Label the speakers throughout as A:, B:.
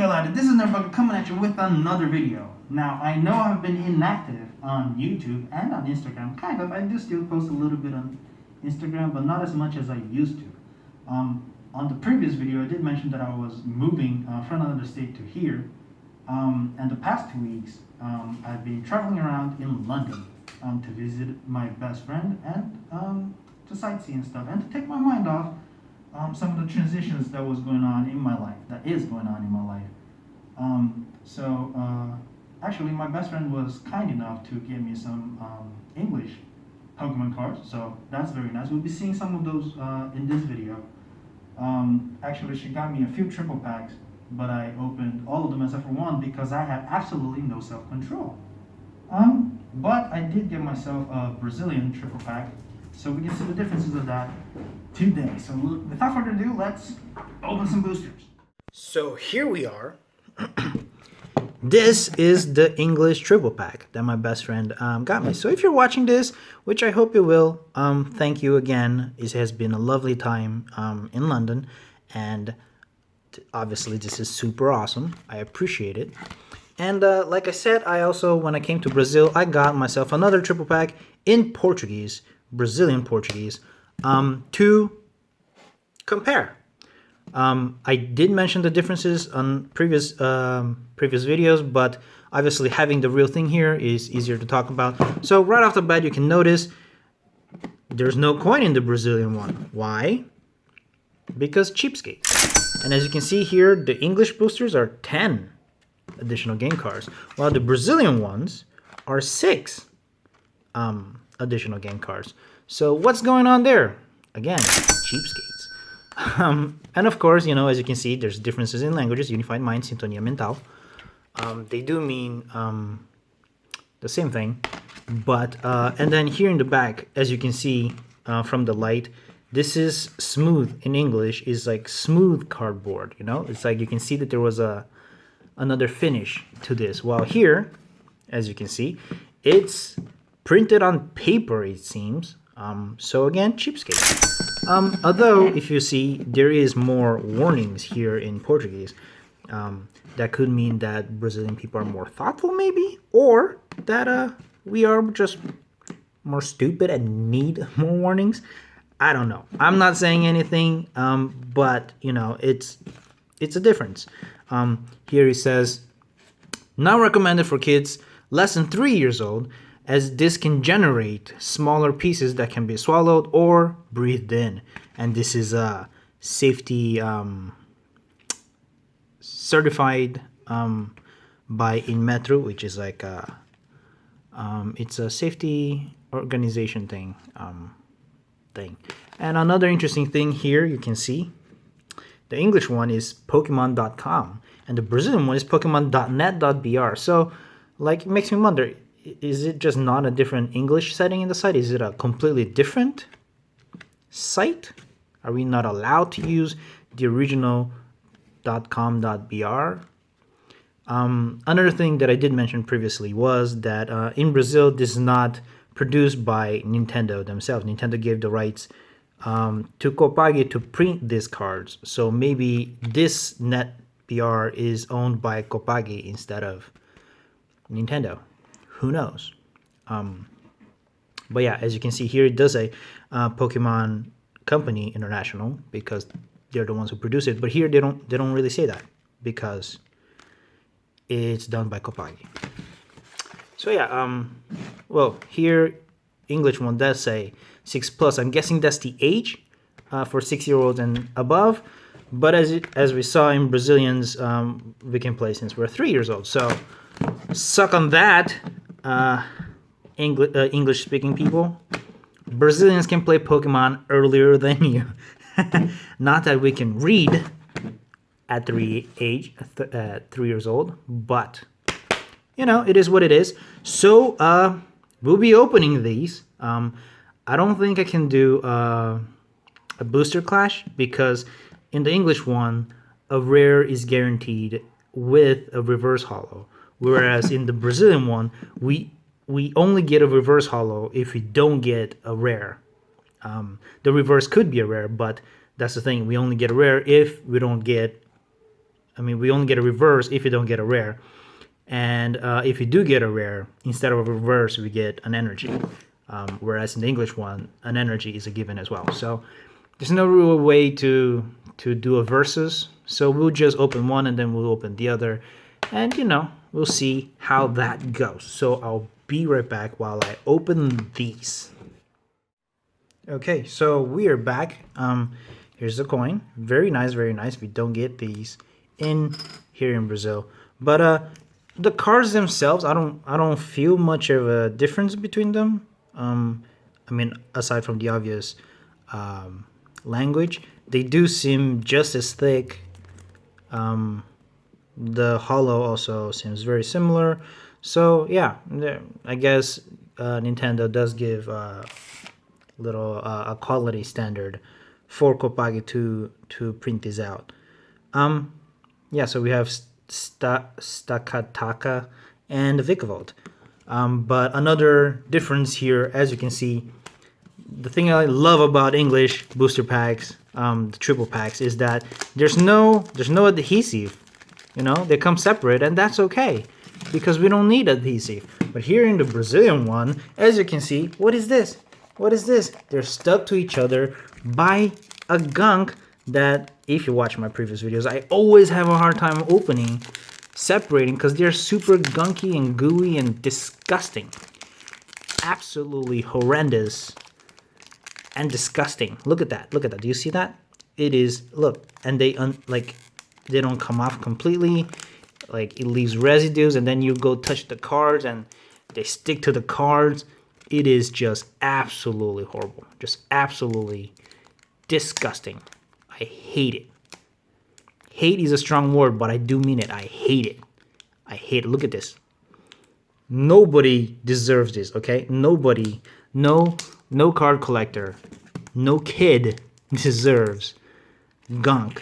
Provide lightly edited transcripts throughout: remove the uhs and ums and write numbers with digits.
A: Galata, this is Nervug coming at you with another video. Now, I know I've been inactive on YouTube and on Instagram, kind of. I do still post a little bit on Instagram, but not as much as I used to. On the previous video, I did mention that I was moving from another state to here. And the past 2 weeks, I've been traveling around in London to visit my best friend and to sightsee and stuff, and to take my mind off some of the transitions that was going on in my life, that is going on in my life. Actually, my best friend was kind enough to give me some English Pokemon cards, so that's very nice. We'll be seeing some of those in this video. Actually, she got me a few triple packs, but I opened all of them except for one because I had absolutely no self-control. But I did get myself a Brazilian triple pack, so we can see the differences of that today. So without further ado, let's open some boosters. So here we are. This is the English triple pack that my best friend got me. So if you're watching this, which I hope you will, thank you again. It has been a lovely time in London, and obviously this is super awesome. I appreciate it. And like I said, I also, when I came to Brazil, I got myself another triple pack in Portuguese, Brazilian Portuguese, to compare. I did mention the differences on previous videos, but obviously having the real thing here is easier to talk about. So right off the bat, you can notice there's no coin in the Brazilian one. Why? Because cheapskate. And as you can see here, the English boosters are 10 additional game cards, while the Brazilian ones are 6 additional game cards. So what's going on there? Again, cheapskates. And of course, you know, as you can see, there's differences in languages. Unified Mind, Sintonia Mental. They do mean the same thing. But, and then here in the back, as you can see from the light, this is smooth in English, is like smooth cardboard, you know? It's like you can see that there was another finish to this. While here, as you can see, it's printed on paper, it seems. So again, cheapskate. Although, if you see, there is more warnings here in Portuguese. That could mean that Brazilian people are more thoughtful, maybe, or that we are just more stupid and need more warnings. I don't know. I'm not saying anything, but you know, it's a difference. Here he says, not recommended for kids less than 3 years old, as this can generate smaller pieces that can be swallowed or breathed in. And this is a safety certified by Inmetro, which is like it's a safety organization thing. And another interesting thing here, you can see the English one is Pokemon.com and the Brazilian one is Pokemon.net.br. So, like, it makes me wonder, is it just not a different English setting in the site? Is it a completely different site? Are we not allowed to use the original .com.br? Another thing that I did mention previously was that in Brazil, this is not produced by Nintendo themselves. Nintendo gave the rights to Copag to print these cards. So maybe this NetBR is owned by Copag instead of Nintendo. Who knows? But yeah, as you can see here, it does say Pokemon Company International because they're the ones who produce it. But here they don't really say that because it's done by Copag. So yeah, well, here English one does say 6+. I'm guessing that's the age for 6-year-olds and above. But as we saw in Brazilians, we can play since we're 3 years old. So suck on that, English-speaking people. Brazilians can play Pokemon earlier than you. Not that we can read at 3 years old, but you know, it is what it is. So we'll be opening these. I don't think I can do a booster clash because in the English one, a rare is guaranteed with a reverse holo, whereas in the Brazilian one, we only get a reverse holo if we don't get a rare. The reverse could be a rare, but that's the thing. We only get a rare if we don't get I mean, we only get a reverse if you don't get a rare. And if you do get a rare, instead of a reverse, we get an energy. Whereas in the English one, an energy is a given as well. So there's no real way to do a versus. So we'll just open one and then we'll open the other. And, you know, we'll see how that goes. So I'll be right back while I open these. Okay, so we are back. Here's the coin. Very nice, very nice. We don't get these here in Brazil. But the cards themselves, I don't feel much of a difference between them. I mean, aside from the obvious language, they do seem just as thick. The hollow also seems very similar. So yeah, I guess Nintendo does give a quality standard for Copag to print this out. Yeah, so we have Stakataka and Vikavolt. But another difference here, as you can see, the thing I love about English booster packs, the triple packs, is that there's no adhesive. You know, they come separate, and that's okay because we don't need adhesive. But here in the Brazilian one, as you can see, what is this? What is this? They're stuck to each other by a gunk that, if you watch my previous videos, I always have a hard time opening, separating, because they're super gunky and gooey and disgusting. Absolutely horrendous and disgusting. Look at that. Look at that. Do you see that? It is, look, and they don't come off completely. Like, it leaves residues, and then you go touch the cards and they stick to the cards. It is just absolutely horrible. Just absolutely disgusting. I hate it. Hate is a strong word, but I do mean it. I hate it. I hate it. Look at this. Nobody deserves this, okay? Nobody, no card collector, no kid deserves gunk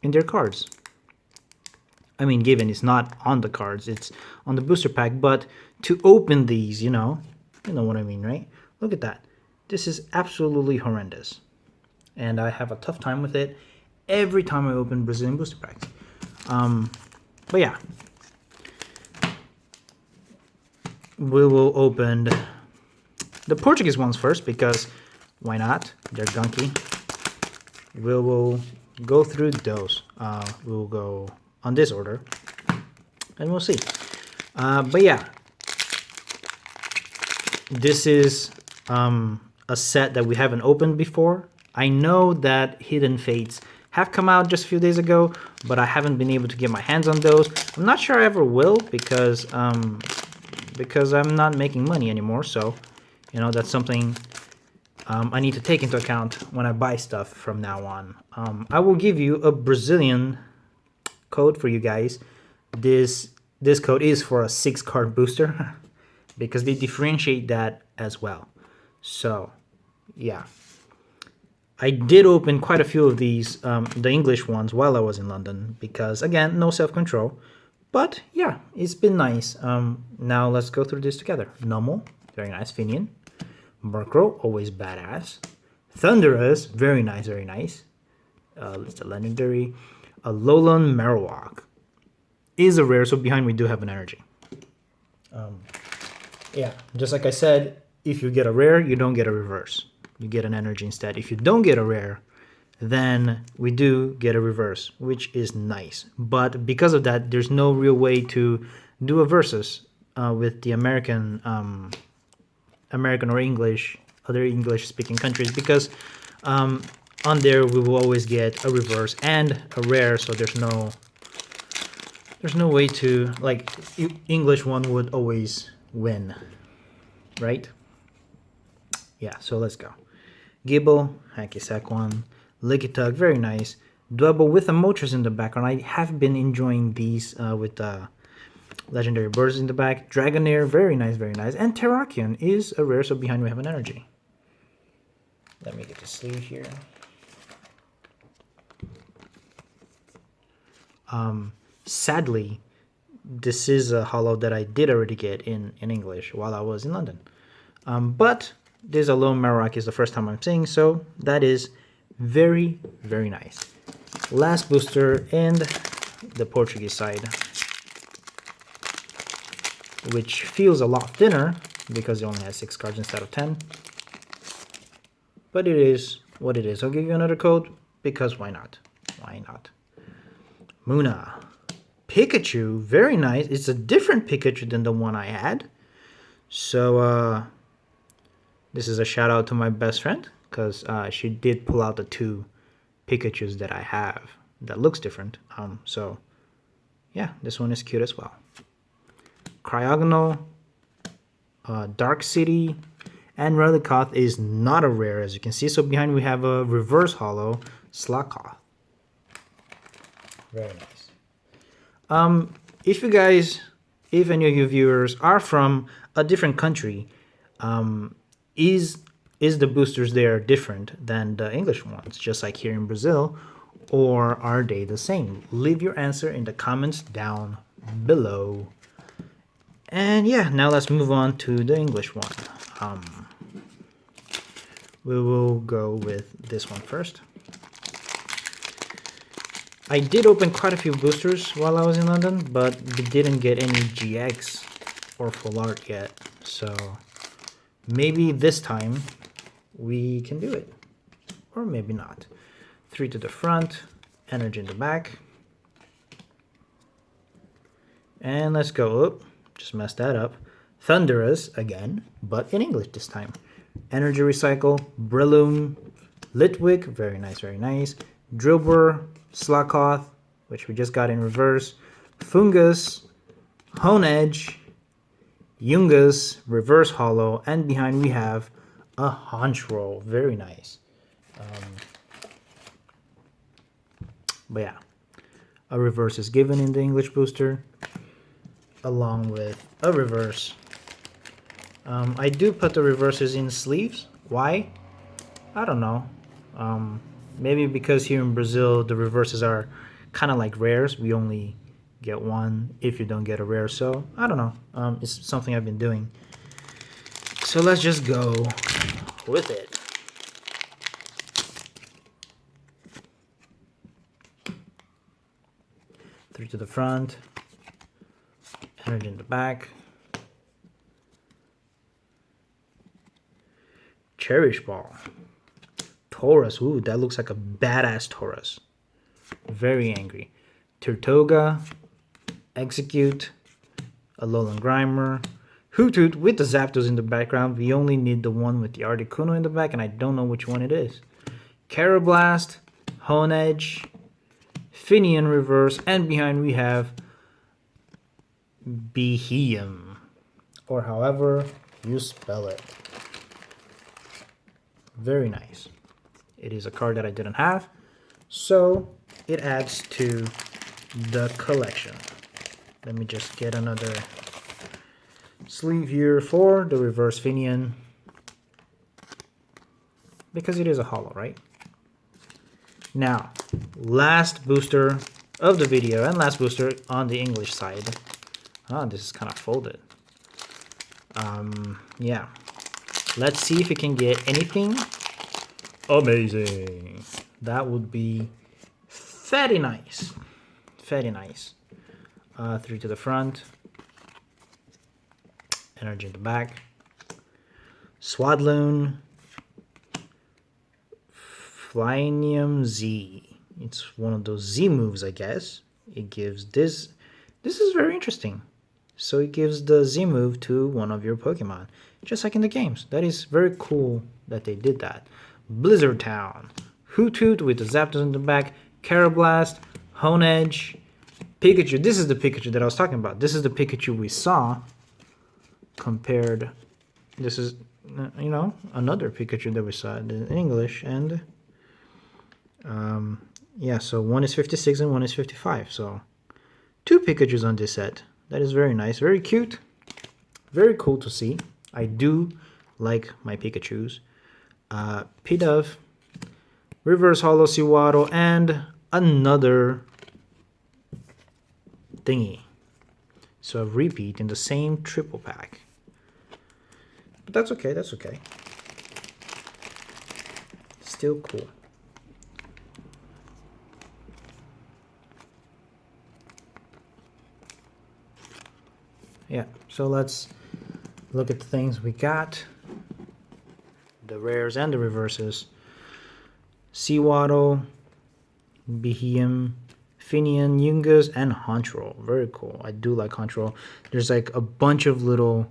A: in their cards. I mean, given it's not on the cards, it's on the booster pack, but to open these, you know what I mean, right? Look at that. This is absolutely horrendous. And I have a tough time with it every time I open Brazilian booster packs. But yeah. We will open the Portuguese ones first because why not? They're gunky. We will go through those. We'll go on this order and we'll see. But yeah, this is a set that we haven't opened before. I know that Hidden Fates have come out just a few days ago, but I haven't been able to get my hands on those. I'm not sure I ever will because I'm not making money anymore. So, you know, that's something I need to take into account when I buy stuff from now on. I will give you a Brazilian code for you guys. This code is for a 6-card booster because they differentiate that as well. So, yeah. I did open quite a few of these, the English ones, while I was in London because, again, no self-control. But, yeah, it's been nice. Now let's go through this together. Nummel, very nice. Finian. Murkrow, always badass. Thunderous, very nice, very nice. It's a legendary. Alolan Marowak is a rare, so behind we do have an energy. Yeah, just like I said, if you get a rare, you don't get a reverse. You get an energy instead. If you don't get a rare, then we do get a reverse, which is nice. But because of that, there's no real way to do a versus with the American or English, other English-speaking countries, because on there we will always get a reverse and a rare, so there's no way to, like, English one would always win, right? Yeah, so let's go. Gibble, Hacky-Sack1, Lickitung, very nice. Dwebble with a Moltres in the background. I have been enjoying these with the legendary birds in the back. Dragonair, very nice, very nice. And Terrakion is a rare, so behind we have an energy. Let me get the sleeve here. Sadly, this is a holo that I did already get in English while I was in London. But this Alolan Marowak is the first time I'm seeing, so that is very, very nice. Last booster in the Portuguese side, which feels a lot thinner because it only has 6 cards instead of 10. But it is what it is. I'll give you another code because why not? Why not? Muna. Pikachu, very nice. It's a different Pikachu than the one I had. So this is a shout out to my best friend because she did pull out the 2 Pikachus that I have that looks different. So yeah, this one is cute as well. Cryogonal, Dark City, and Relicoth is not a rare, as you can see. So behind we have a reverse holo Slakoth. Very nice. If you guys, if any of your viewers are from a different country, is the boosters there different than the English ones, just like here in Brazil, or are they the same? Leave your answer in the comments down below. And yeah, now let's move on to the English one. We will go with this one first. I did open quite a few boosters while I was in London, but we didn't get any GX or full art yet. So maybe this time we can do it, or maybe not. 3 to the front, energy in the back. And let's go up. Just messed that up. Thunderous again, but in English this time. Energy Recycle, Breloom, Litwick, very nice, very nice. Drillbur, Slakoth, which we just got in reverse. Fungus, Honedge, Yungus, reverse holo, and behind we have a Honchroll, very nice. But yeah, a reverse is given in the English booster, along with a reverse. I do put the reverses in sleeves. Why? I don't know. Maybe because here in Brazil the reverses are kind of like rares. We only get one if you don't get a rare. So I don't know. It's something I've been doing. So let's just go with it. Three to the front. Energy in the back. Cherish Ball. Taurus. Ooh, that looks like a badass Taurus. Very angry. Tirtoga. Execute. Alolan Grimer. Hoothoot with the Zapdos in the background. We only need the one with the Articuno in the back, and I don't know which one it is. Carablast. Honedge. Finian reverse. And behind we have Beheeyem, or however you spell it. Very nice. It is a card that I didn't have, so it adds to the collection. Let me just get another sleeve here for the reverse Finian, because it is a holo, right? Now, last booster of the video and last booster on the English side. Oh, this is kind of folded. Yeah. Let's see if we can get anything amazing. That would be very nice. Very nice. 3 to the front. Energy in the back. Swadloon. Flynium Z. It's one of those Z moves, I guess. It gives this. This is very interesting. So it gives the Z move to one of your Pokemon, just like in the games. That is very cool that they did that. Blizzard Town, Hoothoot with the Zapdos in the back, Carablast, Honedge, Pikachu. This is the Pikachu that I was talking about. This is the Pikachu we saw compared. This is, you know, another Pikachu that we saw in English. And yeah, so one is 56 and one is 55. So 2 Pikachus on this set. That is very nice, very cute, very cool to see. I do like my Pikachus. Pidove, Reverse Holo Sewaddle, and another thingy. So a repeat in the same triple pack. But that's okay, that's okay. Still cool. yeah, so let's look at the things we got. The rares and the reverses. Seawaddle, Behem, Finian, Yungas, and Honchro. Very cool. I do like Honchro. There's like a bunch of little...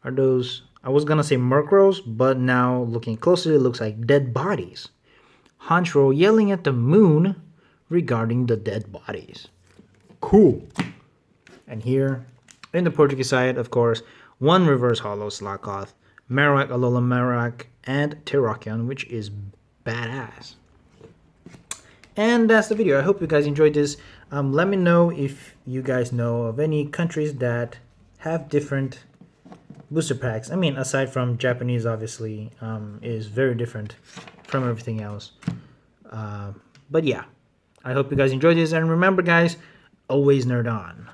A: Are those... I was gonna say Murkrows, but now looking closer, it looks like dead bodies. Honchro yelling at the moon regarding the dead bodies. Cool. And here, in the Portuguese side, of course, one reverse holo Slakoth, Marowak, Alola Marowak, and Terrakion, which is badass. And that's the video. I hope you guys enjoyed this. Let me know if you guys know of any countries that have different booster packs. I mean, aside from Japanese, obviously, is very different from everything else. But yeah, I hope you guys enjoyed this. And remember, guys, always nerd on.